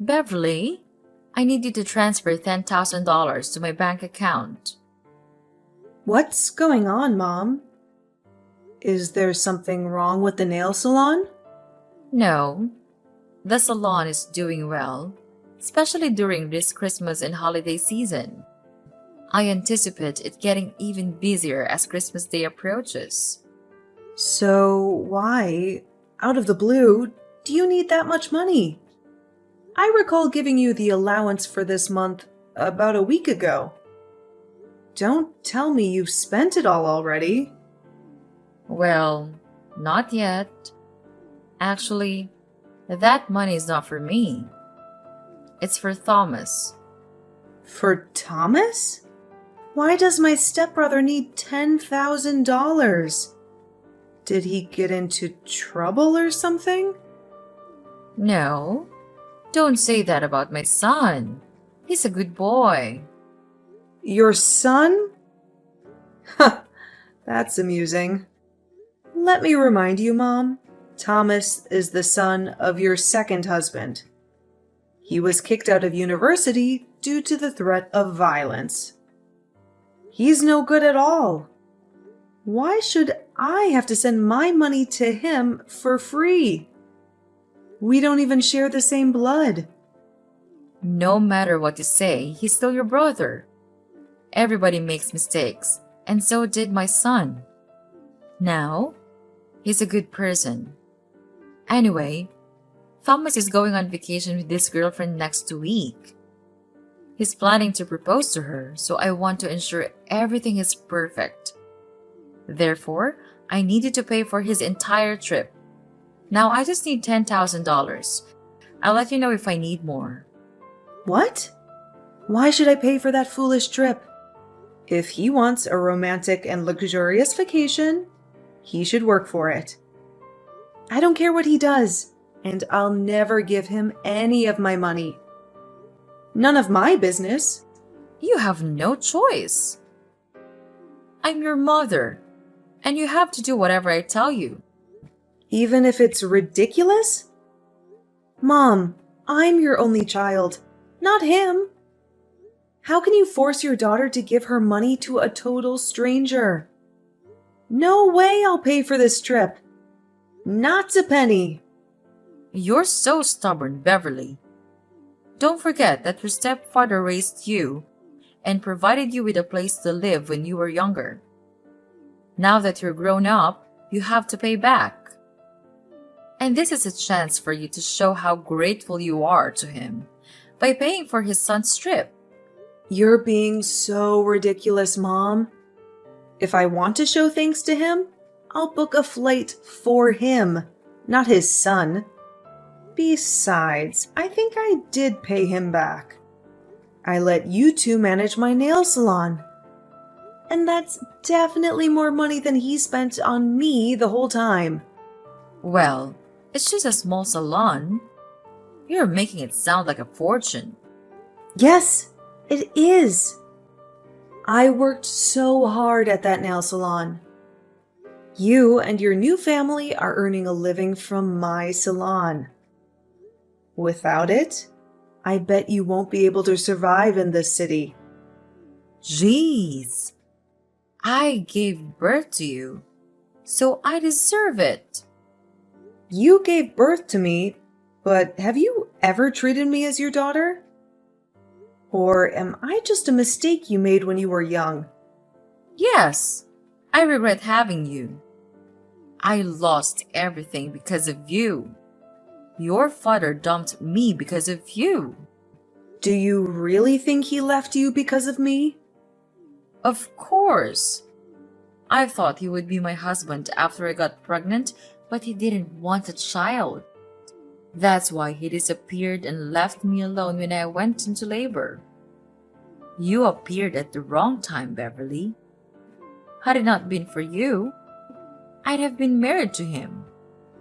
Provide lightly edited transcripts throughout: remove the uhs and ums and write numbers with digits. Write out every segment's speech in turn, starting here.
Beverly, I need you to transfer $10,000 to my bank account. What's going on, Mom? Is there something wrong with the nail salon? No, the salon is doing well, especially during this Christmas and holiday season. I anticipate it getting even busier as Christmas Day approaches. So why, out of the blue, do you need that much money? I recall giving you the allowance for this month about a week ago. Don't tell me you've spent it all already. Well, not yet. Actually, that money is not for me. It's for Thomas. For Thomas? Why does my stepbrother need $10,000? Did he get into trouble or something? No, don't say that about my son. He's a good boy. Your son? Ha, that's amusing. Let me remind you, Mom, Thomas is the son of your second husband. He was kicked out of university due to the threat of violence. He's no good at all. Why should I have to send my money to him for free? We don't even share the same blood. No matter what you say, he's still your brother. Everybody makes mistakes, and so did my son. Now, he's a good person. Anyway, Thomas is going on vacation with his girlfriend next week. He's planning to propose to her, so I want to ensure everything is perfect. Therefore, I needed to pay for his entire trip. Now I just need $10,000. I'll let you know if I need more. What? Why should I pay for that foolish trip? If he wants a romantic and luxurious vacation, he should work for it. I don't care what he does, and I'll never give him any of my money. None of my business. You have no choice. I'm your mother, and you have to do whatever I tell you. Even if it's ridiculous? Mom, I'm your only child, not him. How can you force your daughter to give her money to a total stranger? No way I'll pay for this trip. Not a penny. You're so stubborn, Beverly. Don't forget that your stepfather raised you and provided you with a place to live when you were younger. Now that you're grown up, you have to pay back. And this is a chance for you to show how grateful you are to him by paying for his son's trip. You're being so ridiculous, Mom. If I want to show thanks to him, I'll book a flight for him, not his son. Besides, I think I did pay him back. I let you two manage my nail salon. And that's definitely more money than he spent on me the whole time. Well, it's just a small salon. You're making it sound like a fortune. Yes, it is. I worked so hard at that nail salon. You and your new family are earning a living from my salon. Without it, I bet you won't be able to survive in this city. Jeez. I gave birth to you, so I deserve it. You gave birth to me, but have you ever treated me as your daughter? Or am I just a mistake you made when you were young? Yes, I regret having you. I lost everything because of you. Your father dumped me because of you. Do you really think he left you because of me? Of course. I thought he would be my husband after I got pregnant, but he didn't want a child. That's why he disappeared and left me alone when I went into labor. You appeared at the wrong time, Beverly. Had it not been for you, I'd have been married to him.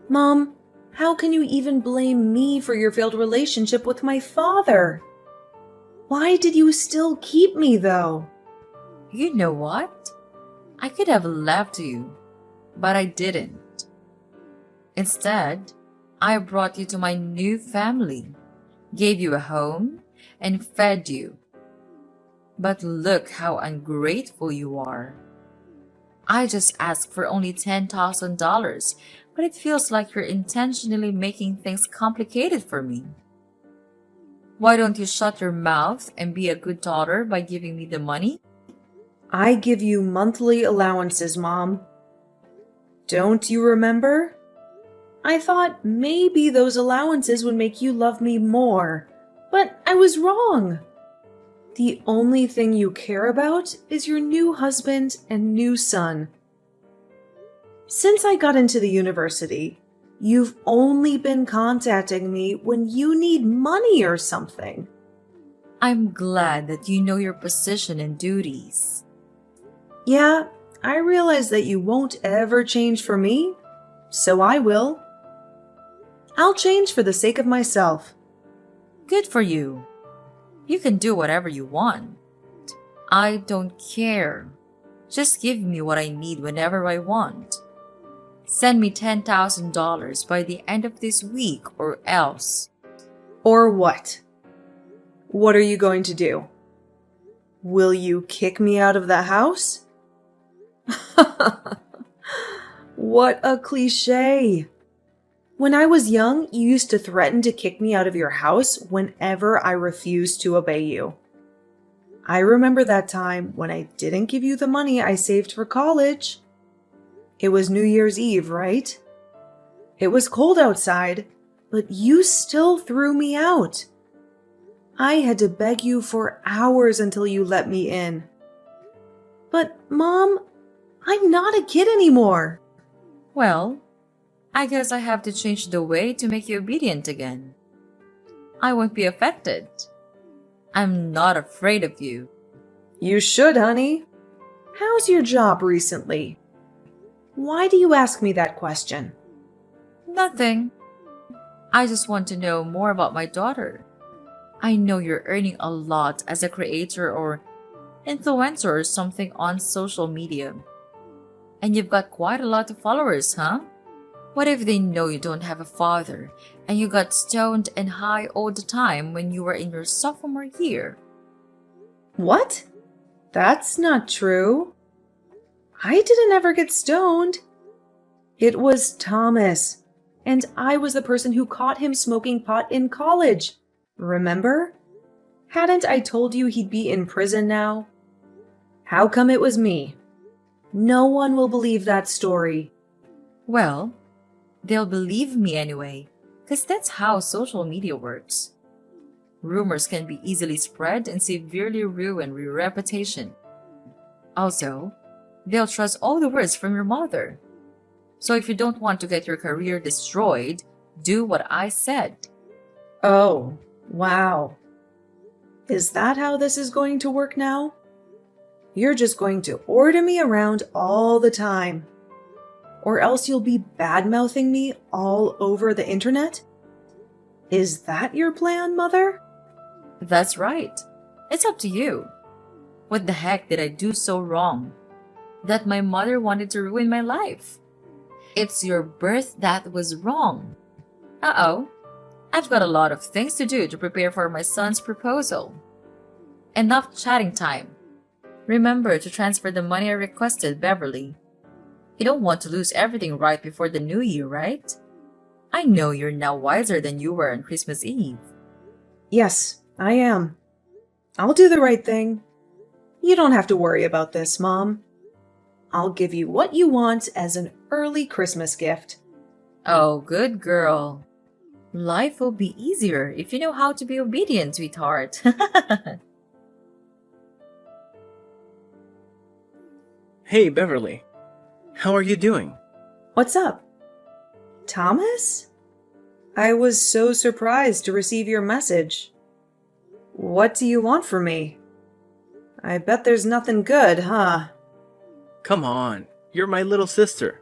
Mom, how can you even blame me for your failed relationship with my father? Why did you still keep me, though? You know what? I could have left you, but I didn't. Instead, I brought you to my new family, gave you a home, and fed you. But look how ungrateful you are. I just asked for only $10,000, but it feels like you're intentionally making things complicated for me. Why don't you shut your mouth and be a good daughter by giving me the money? I give you monthly allowances, Mom. Don't you remember? I thought maybe those allowances would make you love me more, but I was wrong. The only thing you care about is your new husband and new son. Since I got into the university, you've only been contacting me when you need money or something. I'm glad that you know your position and duties. Yeah, I realize that you won't ever change for me, so I will. I'll change for the sake of myself. Good for you. You can do whatever you want. I don't care. Just give me what I need whenever I want. Send me $10,000 by the end of this week or else. Or what? What are you going to do? Will you kick me out of the house? What a cliche. When I was young, you used to threaten to kick me out of your house whenever I refused to obey you. I remember that time when I didn't give you the money I saved for college. It was New Year's Eve, right? It was cold outside, but you still threw me out. I had to beg you for hours until you let me in. But, Mom, I'm not a kid anymore. Well, I guess I have to change the way to make you obedient again. I won't be affected. I'm not afraid of you. You should, honey. How's your job recently? Why do you ask me that question? Nothing. I just want to know more about my daughter. I know you're earning a lot as a creator or influencer or something on social media. And you've got quite a lot of followers, huh? What if they know you don't have a father and you got stoned and high all the time when you were in your sophomore year? What? That's not true. I didn't ever get stoned. It was Thomas, and I was the person who caught him smoking pot in college. Remember? Hadn't I told you he'd be in prison now? How come it was me? No one will believe that story. Well, they'll believe me anyway, because that's how social media works. Rumors can be easily spread and severely ruin your reputation. Also, they'll trust all the words from your mother. So if you don't want to get your career destroyed, do what I said. Oh, wow. Is that how this is going to work now? You're just going to order me around all the time. Or else you'll be bad-mouthing me all over the internet? Is that your plan, Mother? That's right. It's up to you. What the heck did I do so wrong that my mother wanted to ruin my life? It's your birth that was wrong. Uh-oh. I've got a lot of things to do to prepare for my son's proposal. Enough chatting time. Remember to transfer the money I requested, Beverly. You don't want to lose everything right before the new year, right? I know you're now wiser than you were on Christmas Eve. Yes, I am. I'll do the right thing. You don't have to worry about this, Mom. I'll give you what you want as an early Christmas gift. Oh, good girl. Life will be easier if you know how to be obedient, sweetheart. Hey, Beverly. How are you doing? What's up? Thomas? I was so surprised to receive your message. What do you want from me? I bet there's nothing good, huh? Come on, you're my little sister.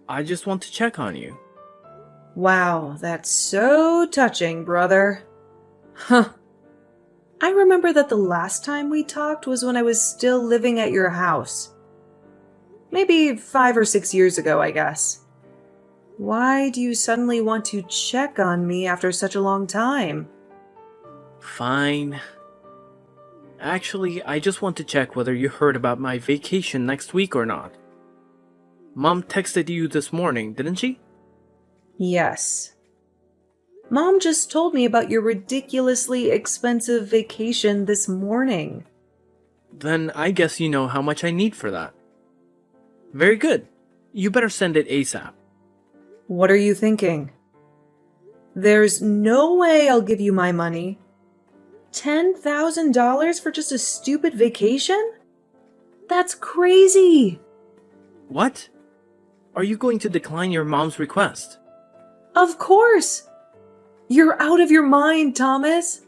I just want to check on you. Wow, that's so touching, brother. Huh. I remember that the last time we talked was when I was still living at your house. Maybe 5 or 6 years ago, I guess. Why do you suddenly want to check on me after such a long time? Fine. Actually, I just want to check whether you heard about my vacation next week or not. Mom texted you this morning, didn't she? Yes. Mom just told me about your ridiculously expensive vacation this morning. Then I guess you know how much I need for that. Very good. You better send it ASAP. What are you thinking? There's no way I'll give you my money. $10,000 for just a stupid vacation? That's crazy! What? Are you going to decline your mom's request? Of course! You're out of your mind, Thomas!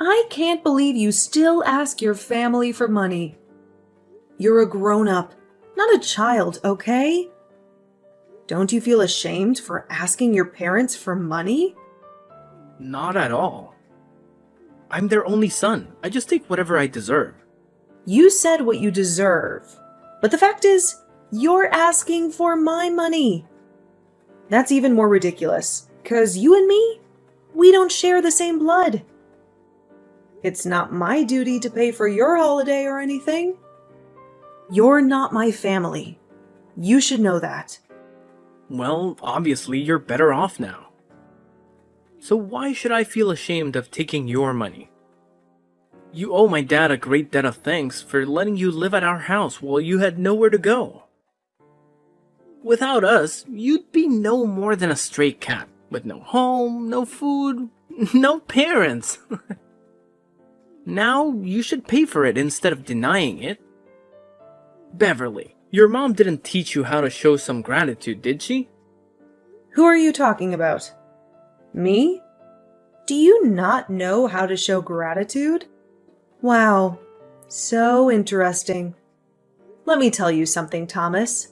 I can't believe you still ask your family for money. You're a grown-up, not a child, okay? Don't you feel ashamed for asking your parents for money? Not at all. I'm their only son. I just take whatever I deserve. You said what you deserve. But the fact is, you're asking for my money. That's even more ridiculous, 'cause you and me, we don't share the same blood. It's not my duty to pay for your holiday or anything. You're not my family. You should know that. Well, obviously you're better off now. So why should I feel ashamed of taking your money? You owe my dad a great debt of thanks for letting you live at our house while you had nowhere to go. Without us, you'd be no more than a stray cat, with no home, no food, no parents. Now you should pay for it instead of denying it. Beverly, your mom didn't teach you how to show some gratitude, did she? Who are you talking about? Me? Do you not know how to show gratitude? Wow, so interesting. Let me tell you something, Thomas.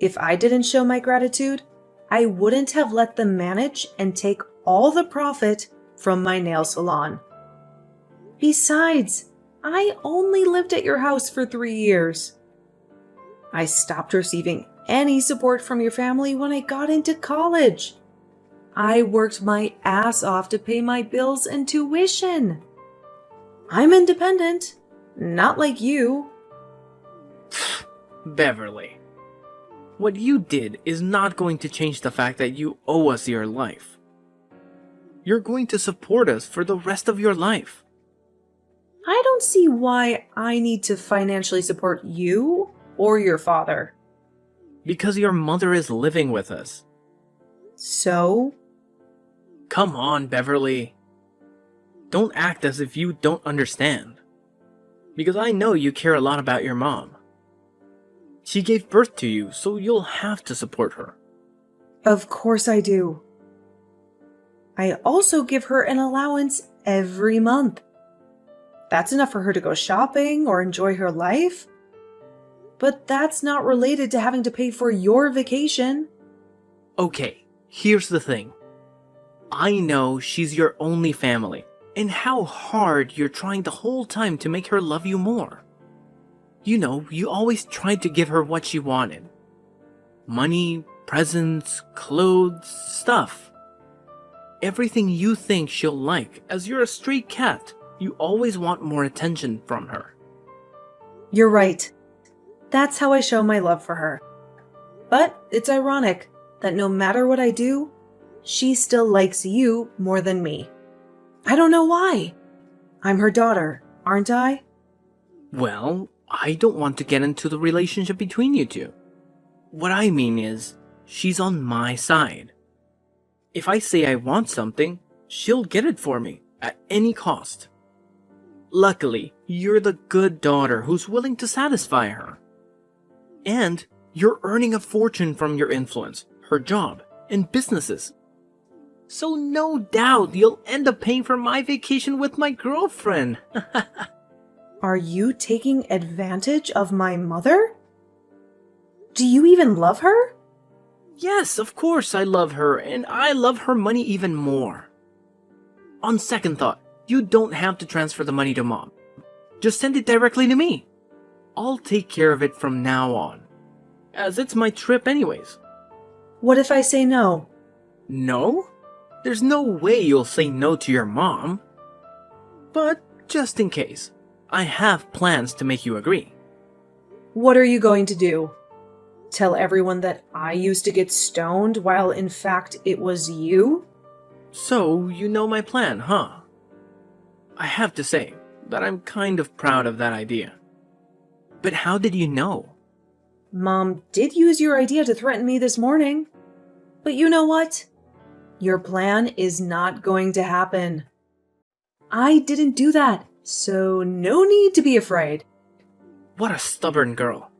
If I didn't show my gratitude, I wouldn't have let them manage and take all the profit from my nail salon. Besides, I only lived at your house for 3 years. I stopped receiving any support from your family when I got into college. I worked my ass off to pay my bills and tuition. I'm independent, not like you. Beverly, what you did is not going to change the fact that you owe us your life. You're going to support us for the rest of your life. I don't see why I need to financially support you or your father. Because your mother is living with us. So? Come on, Beverly. Don't act as if you don't understand. Because I know you care a lot about your mom. She gave birth to you, so you'll have to support her. Of course I do. I also give her an allowance every month. That's enough for her to go shopping or enjoy her life. But that's not related to having to pay for your vacation. Okay, here's the thing. I know she's your only family, and how hard you're trying the whole time to make her love you more. You know, you always tried to give her what she wanted. Money, presents, clothes, stuff. Everything you think she'll like, as you're a stray cat. You always want more attention from her. You're right. That's how I show my love for her. But it's ironic that no matter what I do, she still likes you more than me. I don't know why. I'm her daughter, aren't I? Well, I don't want to get into the relationship between you two. What I mean is, she's on my side. If I say I want something, she'll get it for me, at any cost. Luckily, you're the good daughter who's willing to satisfy her. And you're earning a fortune from your influence, her job, and businesses. So no doubt you'll end up paying for my vacation with my girlfriend. Are you taking advantage of my mother? Do you even love her? Yes, of course I love her, and I love her money even more. On second thought, you don't have to transfer the money to Mom. Just send it directly to me. I'll take care of it from now on, as it's my trip anyways. What if I say no? No? There's no way you'll say no to your mom. But just in case, I have plans to make you agree. What are you going to do? Tell everyone that I used to get stoned while in fact it was you? So, you know my plan, huh? I have to say that I'm kind of proud of that idea. But how did you know? Mom did use your idea to threaten me this morning. But you know what? Your plan is not going to happen. I didn't do that, so no need to be afraid. What a stubborn girl.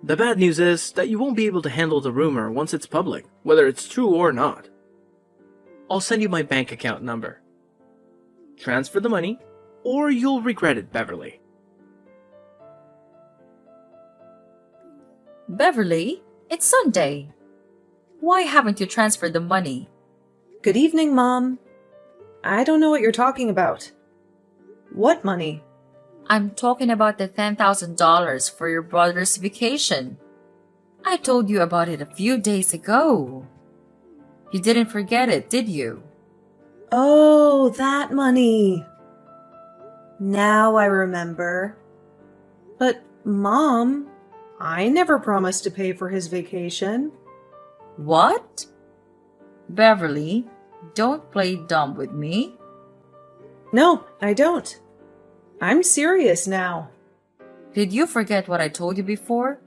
The bad news is that you won't be able to handle the rumor once it's public, whether it's true or not. I'll send you my bank account number. Transfer the money, or you'll regret it, Beverly. Beverly, it's Sunday. Why haven't you transferred the money? Good evening, Mom. I don't know what you're talking about. What money? I'm talking about the $10,000 for your brother's vacation. I told you about it a few days ago. You didn't forget it, did you? Oh, that money. Now I remember. But, Mom, I never promised to pay for his vacation. What? Beverly, don't play dumb with me. No, I don't. I'm serious now. Did you forget what I told you before?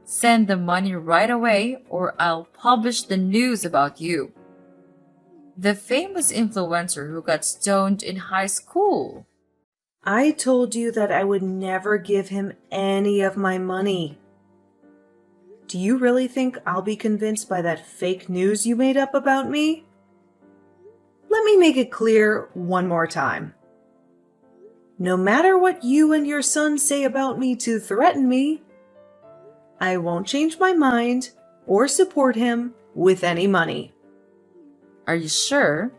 Send the money right away or I'll publish the news about you. The famous influencer who got stoned in high school. I told you that I would never give him any of my money. Do you really think I'll be convinced by that fake news you made up about me? Let me make it clear one more time. No matter what you and your son say about me to threaten me, I won't change my mind or support him with any money. Are you sure?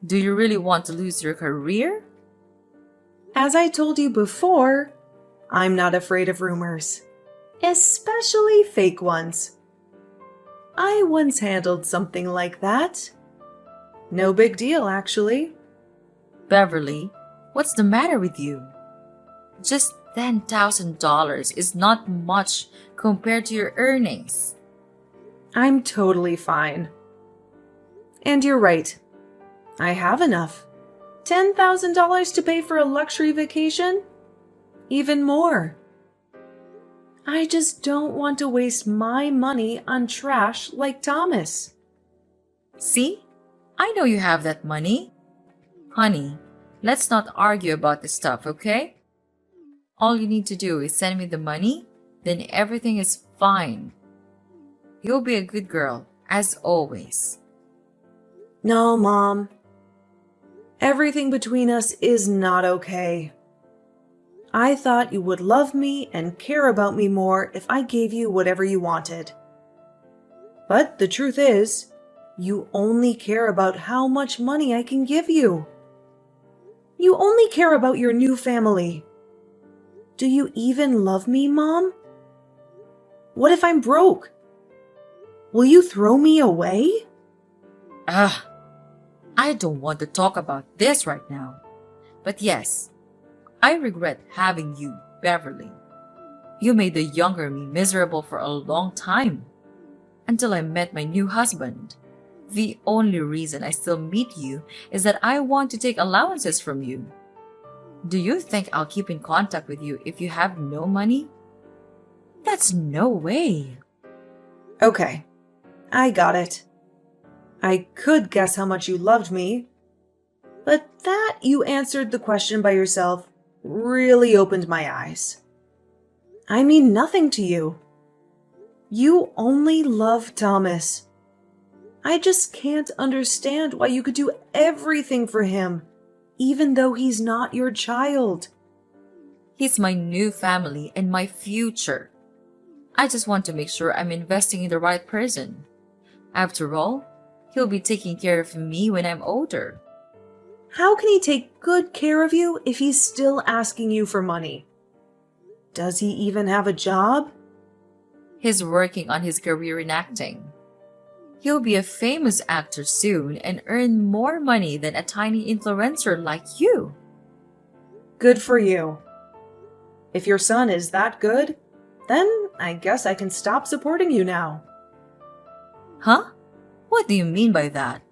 Do you really want to lose your career? As I told you before, I'm not afraid of rumors, especially fake ones. I once handled something like that. No big deal, actually. Beverly, what's the matter with you? Just $10,000 is not much compared to your earnings. I'm totally fine. And you're right. I have enough. $10,000 to pay for a luxury vacation? Even more. I just don't want to waste my money on trash like Thomas. See? I know you have that money. Honey, let's not argue about this stuff, okay? All you need to do is send me the money, then everything is fine. You'll be a good girl, as always. No, Mom. Everything between us is not okay. I thought you would love me and care about me more if I gave you whatever you wanted. But the truth is, you only care about how much money I can give you. You only care about your new family. Do you even love me, Mom? What if I'm broke? Will you throw me away? I don't want to talk about this right now. But yes, I regret having you, Beverly. You made the younger me miserable for a long time. Until I met my new husband. The only reason I still meet you is that I want to take allowances from you. Do you think I'll keep in contact with you if you have no money? That's no way. Okay, I got it. I could guess how much you loved me, but that you answered the question by yourself really opened my eyes. I mean nothing to you. You only love Thomas. I just can't understand why you could do everything for him, even though he's not your child. He's my new family and my future. I just want to make sure I'm investing in the right person. After all, he'll be taking care of me when I'm older. How can he take good care of you if he's still asking you for money? Does he even have a job? He's working on his career in acting. You'll be a famous actor soon and earn more money than a tiny influencer like you. Good for you. If your son is that good, then I guess I can stop supporting you now. Huh? What do you mean by that?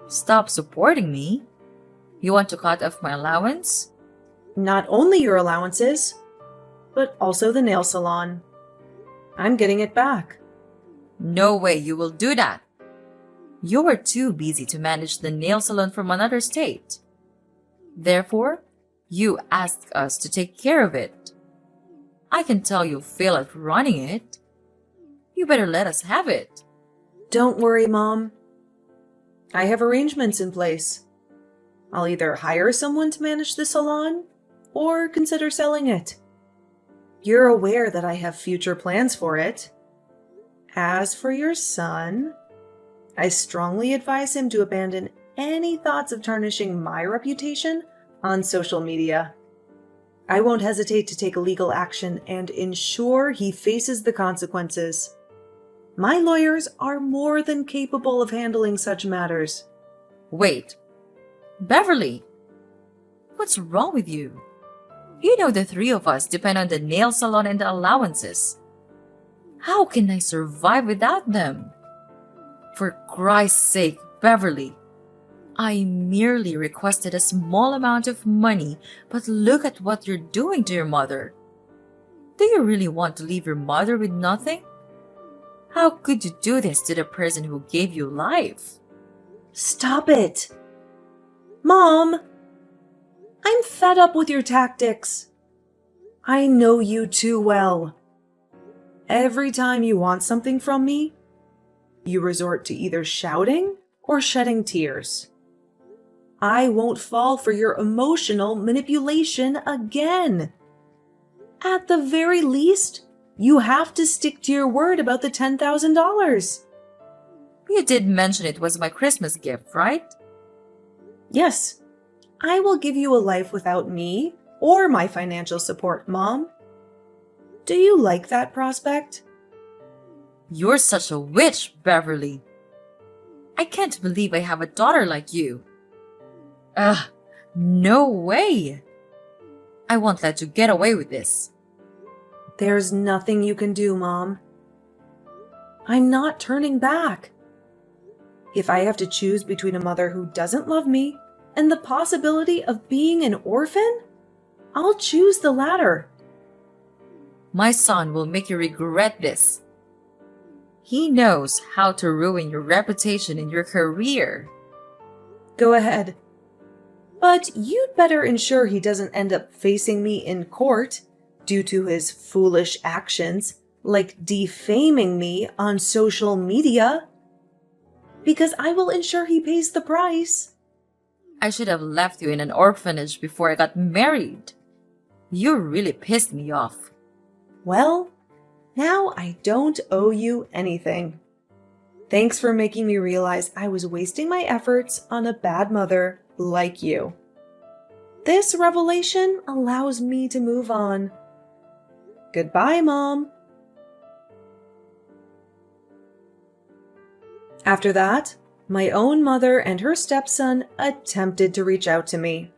Stop supporting me? You want to cut off my allowance? Not only your allowances, but also the nail salon. I'm getting it back. No way you will do that. You are too busy to manage the nail salon from another state. Therefore, you asked us to take care of it. I can tell you fail at running it. You better let us have it. Don't worry, Mom. I have arrangements in place. I'll either hire someone to manage the salon or consider selling it. You're aware that I have future plans for it. As for your son, I strongly advise him to abandon any thoughts of tarnishing my reputation on social media. I won't hesitate to take legal action and ensure he faces the consequences. My lawyers are more than capable of handling such matters. Wait. Beverly, what's wrong with you? You know the three of us depend on the nail salon and the allowances. How can I survive without them? For Christ's sake, Beverly, I merely requested a small amount of money, but look at what you're doing to your mother. Do you really want to leave your mother with nothing? How could you do this to the person who gave you life? Stop it! Mom! I'm fed up with your tactics. I know you too well. Every time you want something from me, you resort to either shouting or shedding tears. I won't fall for your emotional manipulation again. At the very least, you have to stick to your word about the $10,000. You did mention it was my Christmas gift, right? Yes, I will give you a life without me or my financial support, Mom. Do you like that prospect? You're such a witch, Beverly. I can't believe I have a daughter like you. Ugh, no way. I won't let you get away with this. There's nothing you can do, Mom. I'm not turning back. If I have to choose between a mother who doesn't love me and the possibility of being an orphan, I'll choose the latter. My son will make you regret this. He knows how to ruin your reputation and your career. Go ahead. But you'd better ensure he doesn't end up facing me in court due to his foolish actions, like defaming me on social media. Because I will ensure he pays the price. I should have left you in an orphanage before I got married. You really pissed me off. Well, now I don't owe you anything. Thanks for making me realize I was wasting my efforts on a bad mother like you. This revelation allows me to move on. Goodbye, Mom. After that, my own mother and her stepson attempted to reach out to me,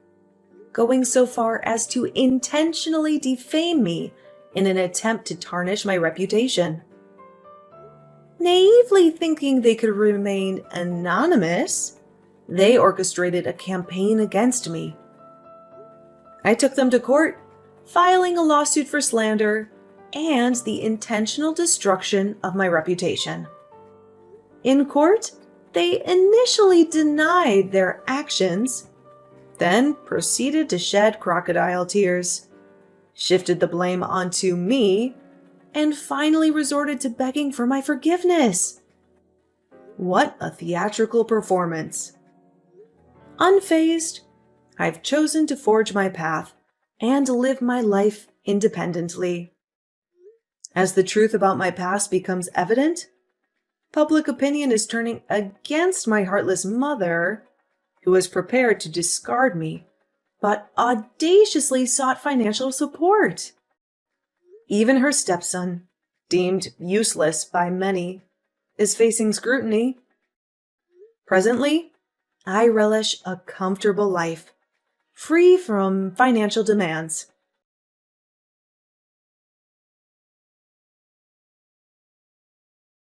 going so far as to intentionally defame me in an attempt to tarnish my reputation. Naively thinking they could remain anonymous, they orchestrated a campaign against me. I took them to court, filing a lawsuit for slander and the intentional destruction of my reputation. In court, they initially denied their actions, then proceeded to shed crocodile tears, shifted the blame onto me, and finally resorted to begging for my forgiveness. What a theatrical performance. Unfazed, I've chosen to forge my path and live my life independently. As the truth about my past becomes evident, public opinion is turning against my heartless mother, who was prepared to discard me, but audaciously sought financial support. Even her stepson, deemed useless by many, is facing scrutiny. Presently, I relish a comfortable life, free from financial demands.